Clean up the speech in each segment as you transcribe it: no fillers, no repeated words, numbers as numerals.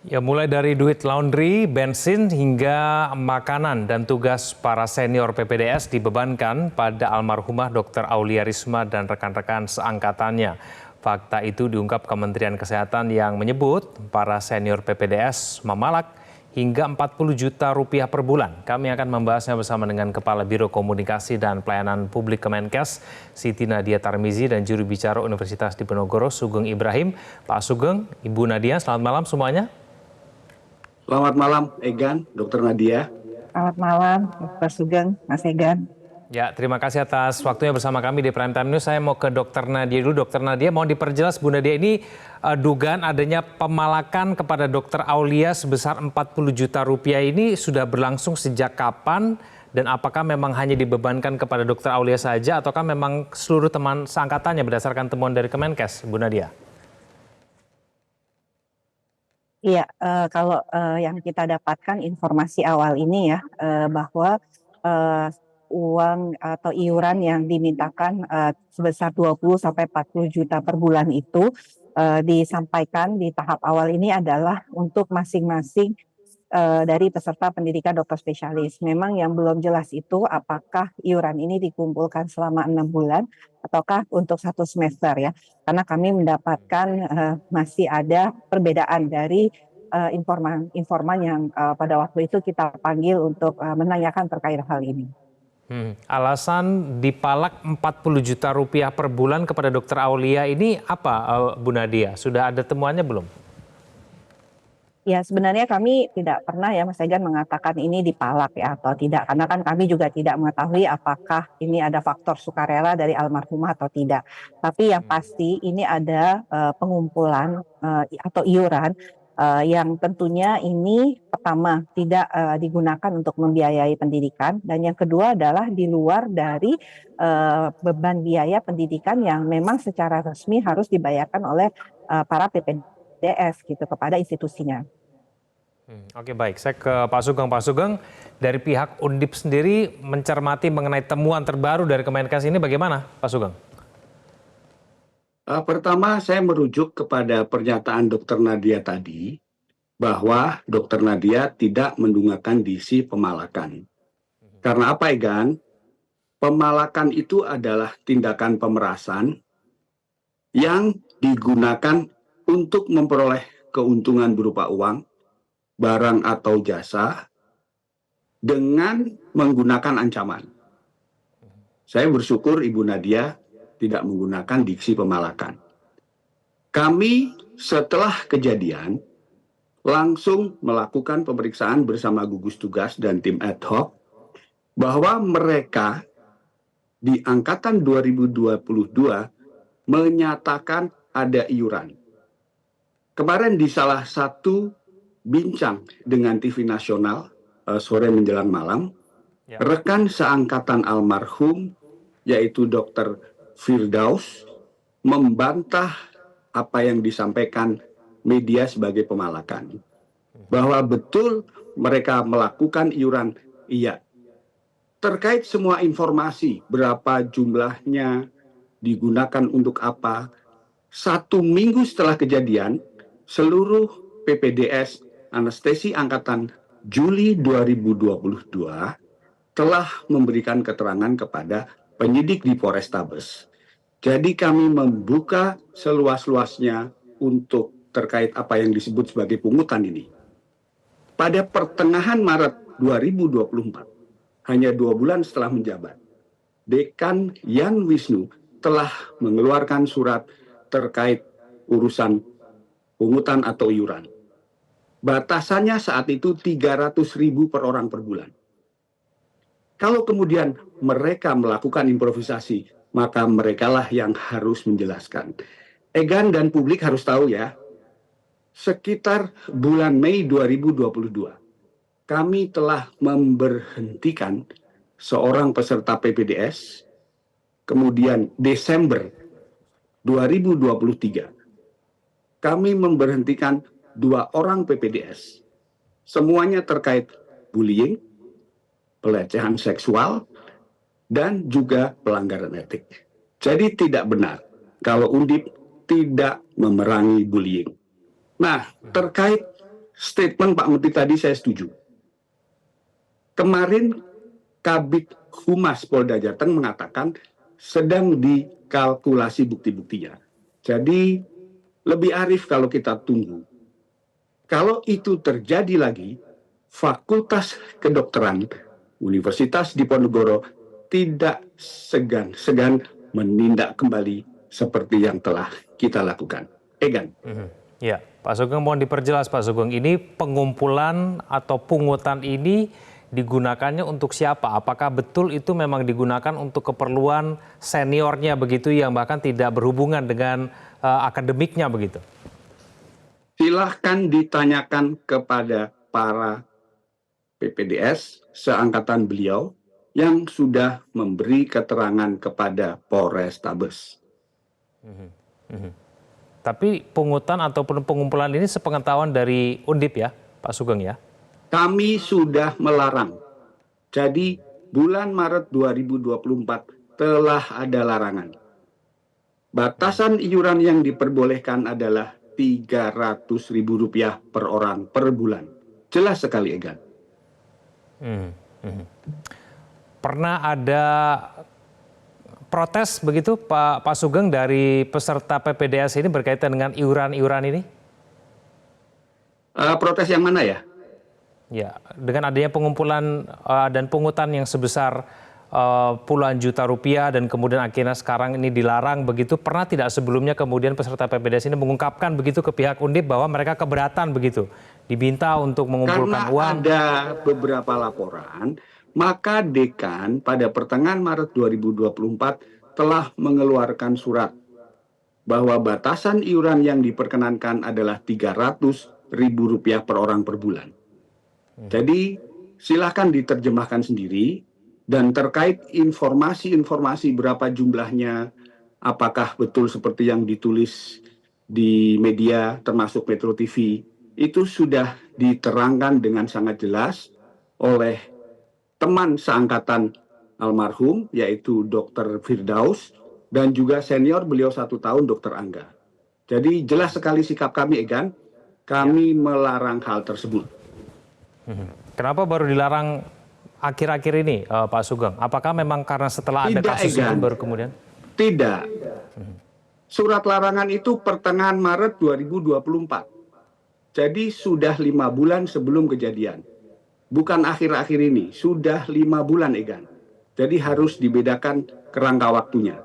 Ya, mulai dari duit laundry, bensin, hingga makanan dan tugas para senior PPDS dibebankan pada almarhumah Dr. Aulia Risma dan rekan-rekan seangkatannya. Fakta itu diungkap Kementerian Kesehatan yang menyebut para senior PPDS memalak hingga 40 juta rupiah per bulan. Kami akan membahasnya bersama dengan Kepala Biro Komunikasi dan Pelayanan Publik Kemenkes, Siti Nadia Tarmizi, dan juru bicara Universitas Diponegoro, Sugeng Ibrahim. Pak Sugeng, Ibu Nadia, selamat malam semuanya. Selamat malam, Egan, Dr. Nadia. Selamat malam, Dr. Sugeng, Mas Egan. Ya, terima kasih atas waktunya bersama kami di Prime Time News. Saya mau ke Dr. Nadia dulu. Dr. Nadia, mohon diperjelas, Bu Nadia, ini dugaan adanya pemalakan kepada Dr. Aulia sebesar 40 juta rupiah ini sudah berlangsung sejak kapan? Dan apakah memang hanya dibebankan kepada Dr. Aulia saja, ataukah memang seluruh teman seangkatannya berdasarkan temuan dari Kemenkes, Bu Nadia? Iya, kalau yang kita dapatkan informasi awal ini ya, bahwa uang atau iuran yang dimintakan sebesar 20-40 juta per bulan itu disampaikan di tahap awal ini adalah untuk masing-masing dari peserta pendidikan dokter spesialis. Memang yang belum jelas itu apakah iuran ini dikumpulkan selama 6 bulan ataukah untuk 1 semester ya. Karena kami mendapatkan masih ada perbedaan dari informan yang pada waktu itu kita panggil untuk menanyakan terkait hal ini. Alasan dipalak 40 juta rupiah per bulan kepada Dr. Aulia ini apa, Bu Nadia? Sudah ada temuannya belum? Ya, sebenarnya kami tidak pernah ya Mas Egan mengatakan ini dipalak ya atau tidak. Karena kan kami juga tidak mengetahui apakah ini ada faktor sukarela dari almarhumah atau tidak. Tapi yang pasti ini ada pengumpulan atau iuran yang tentunya ini pertama tidak digunakan untuk membiayai pendidikan. Dan yang kedua adalah di luar dari beban biaya pendidikan yang memang secara resmi harus dibayarkan oleh para PPDS gitu kepada institusinya. Oke, baik, saya ke Pak Sugeng. Pak Sugeng, dari pihak Undip sendiri mencermati mengenai temuan terbaru dari Kemenkes ini bagaimana, Pak Sugeng? Pertama, saya merujuk kepada pernyataan Dr. Nadia tadi bahwa Dr. Nadia tidak mendungakan diksi pemalakan. Karena apa, Egan? Pemalakan itu adalah tindakan pemerasan yang digunakan untuk memperoleh keuntungan berupa uang, barang atau jasa dengan menggunakan ancaman. Saya bersyukur Ibu Nadia tidak menggunakan diksi pemalakan. Kami setelah kejadian langsung melakukan pemeriksaan bersama gugus tugas dan tim ad hoc bahwa mereka di angkatan 2022 menyatakan ada iuran. Kemarin di salah satu bincang dengan TV nasional sore menjelang malam, rekan seangkatan almarhum yaitu Dr. Firdaus membantah apa yang disampaikan media sebagai pemalakan. Bahwa betul mereka melakukan iuran, iya. Terkait semua informasi, berapa jumlahnya, digunakan untuk apa, 1 minggu setelah kejadian, seluruh PPDS Anestesi Angkatan Juli 2022 telah memberikan keterangan kepada penyidik di Polrestabes. Jadi kami membuka seluas-luasnya untuk terkait apa yang disebut sebagai pungutan ini. Pada pertengahan Maret 2024, hanya 2 bulan setelah menjabat, Dekan Yan Wisnu telah mengeluarkan surat terkait urusan pungutan atau iuran. Batasannya saat itu 300.000 per orang per bulan. Kalau kemudian mereka melakukan improvisasi, maka merekalah yang harus menjelaskan. Egan dan publik harus tahu ya, sekitar bulan Mei 2022, kami telah memberhentikan seorang peserta PPDS, kemudian Desember 2023, kami memberhentikan 2 orang PPDS. Semuanya terkait bullying, pelecehan seksual, dan juga pelanggaran etik. Jadi tidak benar kalau Undip tidak memerangi bullying. Nah, terkait statement Pak Menteri tadi saya setuju. Kemarin Kabid Humas Polda Jateng mengatakan sedang dikalkulasi bukti-buktinya. Jadi lebih arif kalau kita tunggu. Kalau itu terjadi lagi, Fakultas Kedokteran Universitas Diponegoro tidak segan-segan menindak kembali seperti yang telah kita lakukan. Egan. Ya, Pak Sugeng mohon diperjelas Pak Sugeng, ini pengumpulan atau pungutan ini digunakannya untuk siapa? Apakah betul itu memang digunakan untuk keperluan seniornya begitu yang bahkan tidak berhubungan dengan akademiknya begitu? Silahkan ditanyakan kepada para PPDS seangkatan beliau yang sudah memberi keterangan kepada Polrestabes. Tapi pungutan ataupun pengumpulan ini sepengetahuan dari Undip ya, Pak Sugeng ya? Kami sudah melarang. Jadi bulan Maret 2024 telah ada larangan. Batasan iuran yang diperbolehkan adalah Rp300.000 per orang per bulan. Jelas sekali, Egan. Pernah ada protes begitu Pak Sugeng dari peserta PPDS ini berkaitan dengan iuran-iuran ini? Protes yang mana ya? Ya, dengan adanya pengumpulan dan pungutan yang sebesar puluhan juta rupiah dan kemudian akhirnya sekarang ini dilarang begitu, pernah tidak sebelumnya kemudian peserta PPDS ini mengungkapkan begitu ke pihak Undip bahwa mereka keberatan begitu, diminta untuk mengumpulkan uang? Karena ada beberapa laporan, maka Dekan pada pertengahan Maret 2024 telah mengeluarkan surat bahwa batasan iuran yang diperkenankan adalah Rp300.000 per orang per bulan. Jadi silakan diterjemahkan sendiri, dan terkait informasi-informasi berapa jumlahnya, apakah betul seperti yang ditulis di media termasuk Metro TV, itu sudah diterangkan dengan sangat jelas oleh teman seangkatan almarhum yaitu Dr. Firdaus dan juga senior beliau 1 tahun Dr. Angga. Jadi jelas sekali sikap kami, Egan, kami melarang hal tersebut. Kenapa baru dilarang akhir-akhir ini, Pak Sugeng? Apakah memang karena setelah ada Tidak, kasus Egan. itu baru kemudian? Tidak. Surat larangan itu pertengahan Maret 2024. Jadi sudah 5 bulan sebelum kejadian. Bukan akhir-akhir ini, sudah 5 bulan, Egan. Jadi harus dibedakan kerangka waktunya.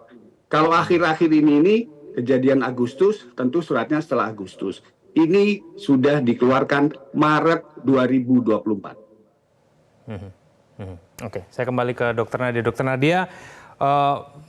Kalau akhir-akhir ini kejadian Agustus, tentu suratnya setelah Agustus. Ini sudah dikeluarkan Maret 2024. Oke, saya kembali ke Dr. Nadia. Dr. Nadia,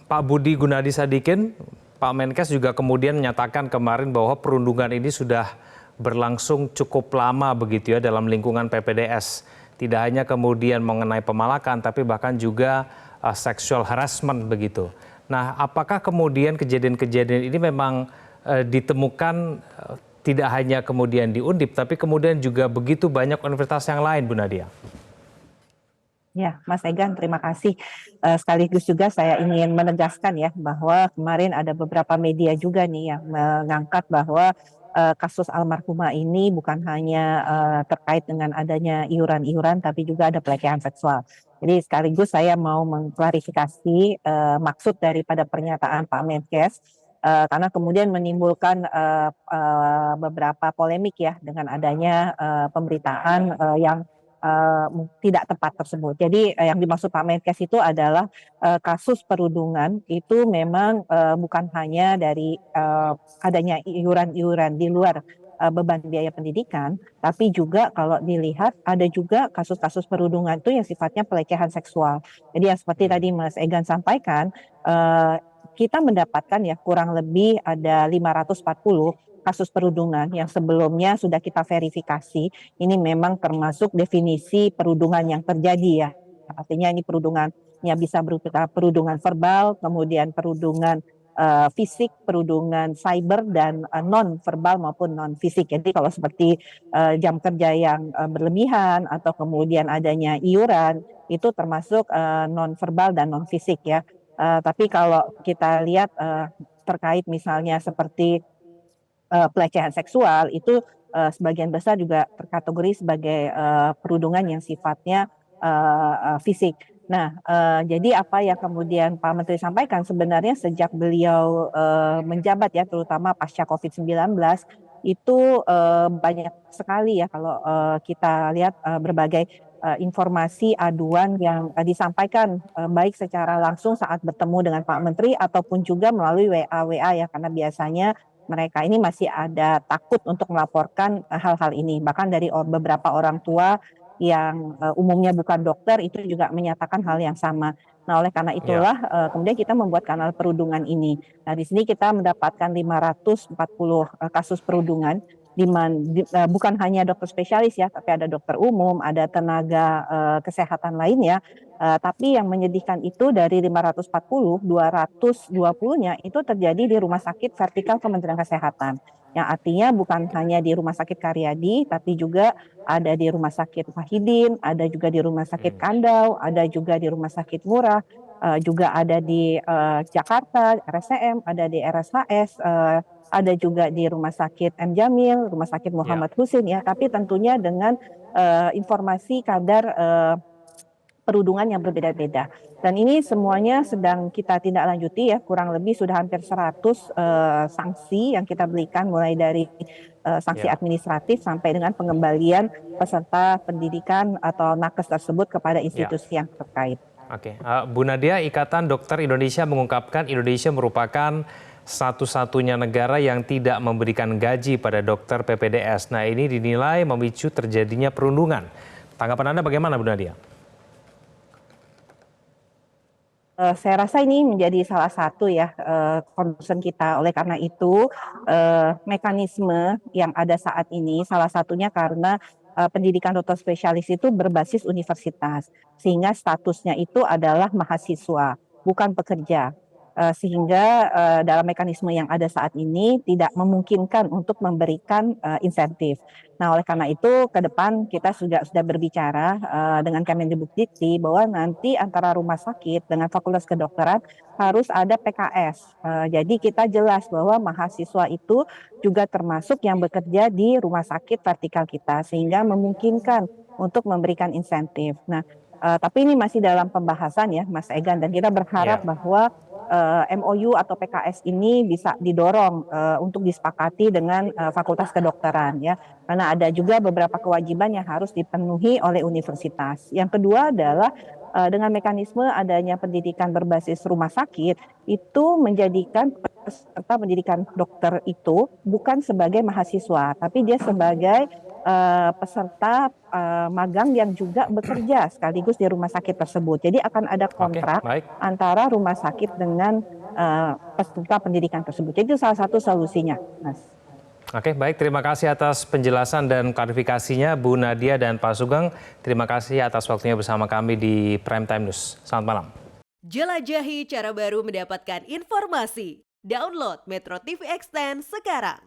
Pak Budi Gunadi Sadikin, Pak Menkes juga kemudian menyatakan kemarin bahwa perundungan ini sudah berlangsung cukup lama begitu ya dalam lingkungan PPDS. Tidak hanya kemudian mengenai pemalakan, tapi bahkan juga sexual harassment begitu. Nah, apakah kemudian kejadian-kejadian ini memang ditemukan tidak hanya kemudian di Undip, tapi kemudian juga begitu banyak universitas yang lain, Bu Nadia? Ya, Mas Egan, terima kasih. Sekaligus juga saya ingin menegaskan ya bahwa kemarin ada beberapa media juga nih yang mengangkat bahwa kasus almarhumah ini bukan hanya terkait dengan adanya iuran-iuran, tapi juga ada pelecehan seksual. Jadi sekaligus saya mau mengklarifikasi maksud daripada pernyataan Pak Menkes, karena kemudian menimbulkan beberapa polemik ya dengan adanya pemberitaan yang tidak tepat tersebut. Jadi yang dimaksud Pak Menkes itu adalah kasus perundungan itu memang bukan hanya dari adanya iuran-iuran di luar beban biaya pendidikan, tapi juga kalau dilihat ada juga kasus-kasus perundungan itu yang sifatnya pelecehan seksual. Jadi yang seperti tadi Mas Egan sampaikan, kita mendapatkan ya kurang lebih ada 540 kasus perundungan yang sebelumnya sudah kita verifikasi. Ini memang termasuk definisi perundungan yang terjadi ya. Artinya ini perundungannya bisa berupa perundungan verbal, kemudian perundungan fisik, perundungan cyber, dan non-verbal maupun non-fisik. Jadi kalau seperti jam kerja yang berlebihan atau kemudian adanya iuran, itu termasuk non-verbal dan non-fisik ya. Tapi kalau kita lihat terkait misalnya seperti pelecehan seksual itu sebagian besar juga terkategori sebagai perundungan yang sifatnya fisik. Nah, jadi apa yang kemudian Pak Menteri sampaikan sebenarnya sejak beliau menjabat ya, terutama pasca COVID-19 itu banyak sekali ya kalau kita lihat berbagai informasi aduan yang disampaikan baik secara langsung saat bertemu dengan Pak Menteri ataupun juga melalui WA ya, karena biasanya mereka ini masih ada takut untuk melaporkan hal-hal ini. Bahkan dari beberapa orang tua yang umumnya bukan dokter itu juga menyatakan hal yang sama. Nah, oleh karena Ya, itulah kemudian kita membuat kanal perundungan ini. Nah, di sini kita mendapatkan 540 kasus perundungan bukan hanya dokter spesialis ya, tapi ada dokter umum, ada tenaga kesehatan lainnya. Tapi yang menyedihkan itu dari 540, 220-nya itu terjadi di rumah sakit vertikal Kementerian Kesehatan. Yang artinya bukan hanya di Rumah Sakit Karyadi, tapi juga ada di Rumah Sakit Wahidin, ada juga di Rumah Sakit hmm, Kandau, ada juga di Rumah Sakit Murah, juga ada di Jakarta, RSCM, ada di RSHS, ada juga di Rumah Sakit M. Jamil, Rumah Sakit ya. Muhammad Husin ya, tapi tentunya dengan informasi kadar perundungan yang berbeda-beda. Dan ini semuanya sedang kita tindak lanjuti ya, kurang lebih sudah hampir 100 sanksi yang kita berikan mulai dari sanksi Ya, administratif sampai dengan pengembalian peserta pendidikan atau nakes tersebut kepada ya. institusi yang terkait. Oke, Bu Nadia, Ikatan Dokter Indonesia mengungkapkan Indonesia merupakan satu-satunya negara yang tidak memberikan gaji pada dokter PPDS. Nah, ini dinilai memicu terjadinya perundungan. Tanggapan Anda bagaimana, Bu Nadia? Saya rasa ini menjadi salah satu ya concern kita. Oleh karena itu mekanisme yang ada saat ini salah satunya karena pendidikan dokter spesialis itu berbasis universitas, sehingga statusnya itu adalah mahasiswa, bukan pekerja. Sehingga dalam mekanisme yang ada saat ini tidak memungkinkan untuk memberikan insentif. Nah, oleh karena itu ke depan kita sudah berbicara dengan Kemendikbudristek bahwa nanti antara rumah sakit dengan Fakultas Kedokteran harus ada PKS. Jadi kita jelas bahwa mahasiswa itu juga termasuk yang bekerja di rumah sakit vertikal kita sehingga memungkinkan untuk memberikan insentif. Nah, tapi ini masih dalam pembahasan ya, Mas Egan, dan kita berharap Ya, bahwa MOU atau PKS ini bisa didorong untuk disepakati dengan Fakultas Kedokteran ya, karena ada juga beberapa kewajiban yang harus dipenuhi oleh universitas. Yang kedua adalah dengan mekanisme adanya pendidikan berbasis rumah sakit itu menjadikan peserta pendidikan dokter itu bukan sebagai mahasiswa, tapi dia sebagai peserta magang yang juga bekerja sekaligus di rumah sakit tersebut. Jadi akan ada oke, kontrak baik. antara rumah sakit dengan peserta pendidikan tersebut. Jadi itu salah satu solusinya, Mas. Oke, baik. Terima kasih atas penjelasan dan klarifikasinya, Bu Nadia dan Pak Sugeng. Terima kasih atas waktunya bersama kami di Prime Time News. Selamat malam. Jelajahi cara baru mendapatkan informasi. Download Metro TV Extend sekarang.